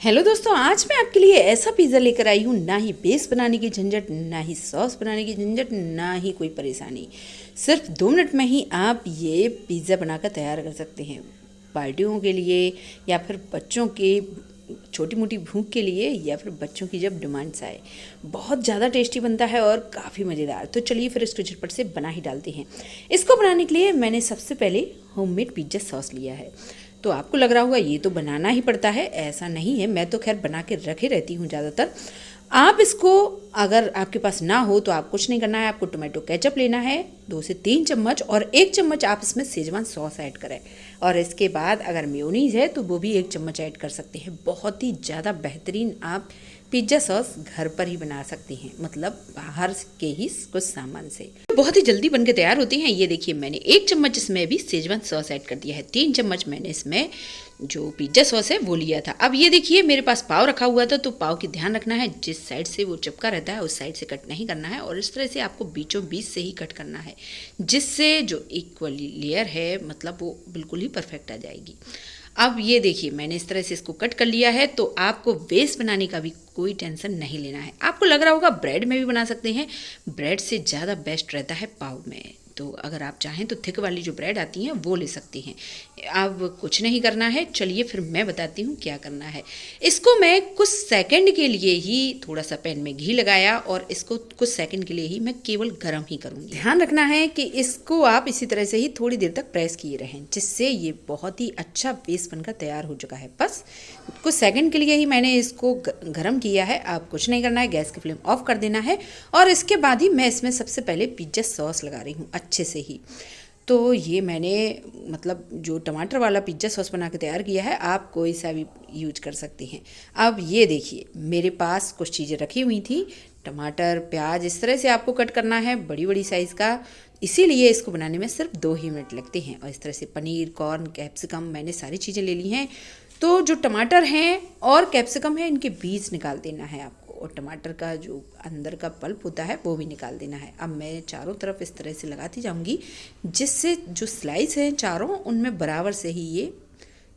Hello दोस्तों, आज मैं आपके लिए ऐसा पिज़्ज़ा लेकर आई हूँ। ना ही बेस बनाने की झंझट, ना ही सॉस बनाने की झंझट, ना ही कोई परेशानी। सिर्फ 2 मिनट में ही आप ये पिज़्ज़ा बनाकर तैयार कर सकते हैं। पार्टियों के लिए या फिर बच्चों के छोटी मोटी भूख के लिए या फिर बच्चों की जब डिमांड्स आए। बहुत ज़्यादा टेस्टी बनता है और काफ़ी मज़ेदार। तो चलिए फिर इसको झटपट से बना ही डालते हैं। इसको बनाने के लिए मैंने सबसे पहले होममेड पिज़्ज़ा सॉस लिया है। तो आपको लग रहा होगा ये तो बनाना ही पड़ता है, ऐसा नहीं है। मैं तो खैर बना के रखे रहती हूँ ज़्यादातर। आप इसको अगर आपके पास ना हो तो आप कुछ नहीं करना है। आपको टोमेटो केचप लेना है 2 से 3 चम्मच, और 1 चम्मच आप इसमें शेजवान सॉस ऐड करें। और इसके बाद अगर मेयोनीज है तो वो भी 1 चम्मच ऐड कर सकते हैं। बहुत ही ज़्यादा बेहतरीन आप पिज्ज़ा सॉस घर पर ही बना सकती हैं, मतलब बाहर के ही कुछ सामान से। बहुत ही जल्दी बनके तैयार होती हैं। ये देखिए, मैंने 1 चम्मच इसमें भी शेजवान सॉस ऐड कर दिया है। 3 चम्मच मैंने इसमें जो पिज्ज़ा सॉस है वो लिया था। अब ये देखिए, मेरे पास पाव रखा हुआ था, तो पाव की ध्यान रखना है जिस साइड से वो चिपका रहता है उस साइड से कट नहीं करना है, और इस तरह से आपको बीचों बीच से ही कट करना है, जिससे जो इक्वल लेयर है मतलब वो बिल्कुल ही परफेक्ट आ जाएगी। अब ये देखिए, मैंने इस तरह से इसको कट कर लिया है। तो आपको बेस बनाने का भी कोई टेंशन नहीं लेना है। आपको लग रहा होगा ब्रेड में भी बना सकते हैं, ब्रेड से ज़्यादा बेस्ट रहता है पाव में। तो अगर आप चाहें तो थिक वाली जो ब्रेड आती हैं वो ले सकती हैं। अब कुछ नहीं करना है, चलिए फिर मैं बताती हूँ क्या करना है। इसको मैं कुछ सेकंड के लिए ही थोड़ा सा पैन में घी लगाया, और इसको कुछ सेकंड के लिए ही मैं केवल गर्म ही करूँगी। ध्यान रखना है कि इसको आप इसी तरह से ही थोड़ी देर तक प्रेस किए रहें, जिससे ये बहुत ही अच्छा बेस बनकर तैयार हो चुका है। बस कुछ सेकंड के लिए ही मैंने इसको गर्म किया है। आप कुछ नहीं करना है, गैस की फ्लेम ऑफ कर देना है, और इसके बाद ही मैं इसमें सबसे पहले पिज्ज़ा सॉस लगा रही हूँ अच्छे से ही। तो ये मैंने मतलब जो टमाटर वाला पिज्ज़ा सॉस बना के तैयार किया है, आप कोई सा भी यूज कर सकती हैं। अब ये देखिए, मेरे पास कुछ चीज़ें रखी हुई थी, टमाटर, प्याज, इस तरह से आपको कट करना है बड़ी बड़ी साइज़ का। इसीलिए इसको बनाने में सिर्फ 2 ही मिनट लगते हैं। और इस तरह से पनीर, कॉर्न, कैप्सिकम, मैंने सारी चीज़ें ले ली हैं। तो जो टमाटर हैं और कैप्सिकम है, इनके बीज निकाल देना है आपको, और टमाटर का जो अंदर का पल्प होता है वो भी निकाल देना है। अब मैं चारों तरफ इस तरह से लगाती जाऊंगी, जिससे जो स्लाइस हैं चारों, उनमें बराबर से ही ये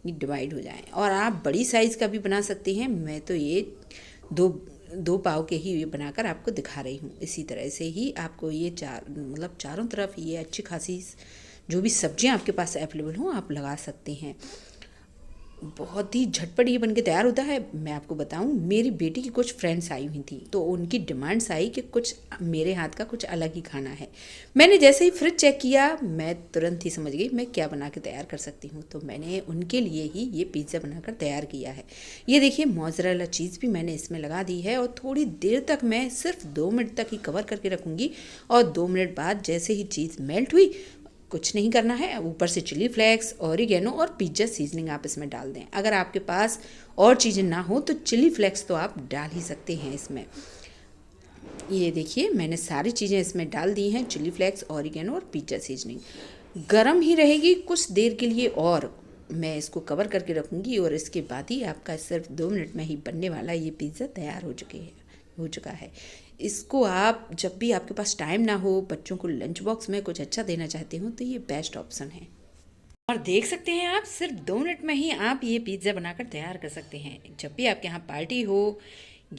डिवाइड हो जाएं। और आप बड़ी साइज़ का भी बना सकते हैं। मैं तो ये दो पाव के ही ये बनाकर आपको दिखा रही हूँ। इसी तरह से ही आपको ये चारों तरफ ये अच्छी खासी जो भी सब्जियाँ आपके पास अवेलेबल हों आप लगा सकते हैं। बहुत ही झटपट ये बनके तैयार होता है। मैं आपको बताऊं, मेरी बेटी की कुछ फ्रेंड्स आई हुई थी, तो उनकी डिमांड्स आई कि कुछ मेरे हाथ का कुछ अलग ही खाना है। मैंने जैसे ही फ्रिज चेक किया, मैं तुरंत ही समझ गई मैं क्या बना के तैयार कर सकती हूँ। तो मैंने उनके लिए ही ये पिज़्ज़ा बनाकर तैयार किया है। ये देखिए, मोज़रेला चीज़ भी मैंने इसमें लगा दी है, और थोड़ी देर तक मैं सिर्फ 2 मिनट तक ही कवर करके रखूँगी। और 2 मिनट बाद जैसे ही चीज़ मेल्ट हुई, कुछ नहीं करना है, ऊपर से चिली फ्लेक्स, ऑरिगेनो और पिज्ज़ा सीजनिंग आप इसमें डाल दें। अगर आपके पास और चीज़ें ना हो तो चिली फ्लेक्स तो आप डाल ही सकते हैं इसमें। ये देखिए, मैंने सारी चीज़ें इसमें डाल दी हैं, चिली फ्लेक्स, ऑरिगेनो और पिज्ज़ा सीजनिंग। गरम ही रहेगी कुछ देर के लिए, और मैं इसको कवर करके रखूँगी, और इसके बाद ही आपका सिर्फ 2 मिनट में ही बनने वाला ये पिज़्ज़ा तैयार हो चुका है। इसको आप जब भी आपके पास टाइम ना हो, बच्चों को लंच बॉक्स में कुछ अच्छा देना चाहते हो, तो ये बेस्ट ऑप्शन है। और देख सकते हैं आप, सिर्फ 2 मिनट में ही आप ये पिज़्ज़ा बनाकर तैयार कर सकते हैं। जब भी आपके यहाँ पार्टी हो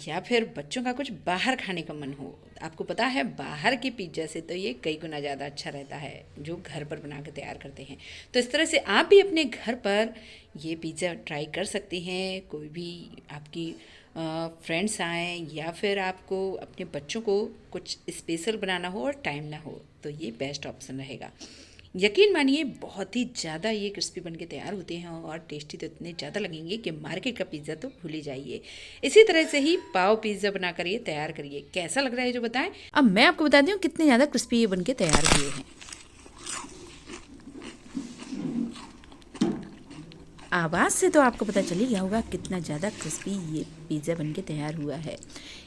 या फिर बच्चों का कुछ बाहर खाने का मन हो, आपको पता है बाहर की पिज़्ज़ा से तो ये कई गुना ज़्यादा अच्छा रहता है जो घर पर बना के तैयार करते हैं। तो इस तरह से आप भी अपने घर पर ये पिज़्ज़ा ट्राई कर सकते हैं। कोई भी आपकी फ्रेंड्स आएँ या फिर आपको अपने बच्चों को कुछ स्पेशल बनाना हो और टाइम ना हो, तो ये बेस्ट ऑप्शन रहेगा। यकीन मानिए, बहुत ही ज़्यादा ये क्रिस्पी बन के तैयार होते हैं, और टेस्टी तो इतने ज़्यादा लगेंगे कि मार्केट का पिज़्ज़ा तो भूल ही जाइए। इसी तरह से ही पाव पिज़्ज़ा बना कर ये तैयार करिए। कैसा लग रहा है जो बताएं। अब मैं आपको बताती हूँ कितने ज़्यादा क्रिस्पी ये बन के तैयार हुए हैं। आवाज़ से तो आपको पता चल ही गया होगा कितना ज़्यादा क्रिस्पी ये पिज़्ज़ा बनके तैयार हुआ है।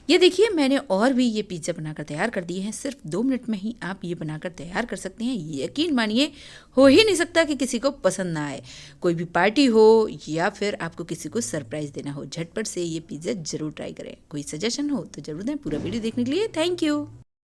ये देखिए, मैंने और भी ये पिज़्ज़ा बनाकर तैयार कर दिए हैं। सिर्फ 2 मिनट में ही आप ये बनाकर तैयार कर सकते हैं। यकीन मानिए, हो ही नहीं सकता कि किसी को पसंद ना आए। कोई भी पार्टी हो या फिर आपको किसी को सरप्राइज़ देना हो, झटपट से ये पिज़्ज़ा ज़रूर ट्राई करें। कोई सजेशन हो तो ज़रूर दें। पूरा वीडियो देखने के लिए थैंक यू।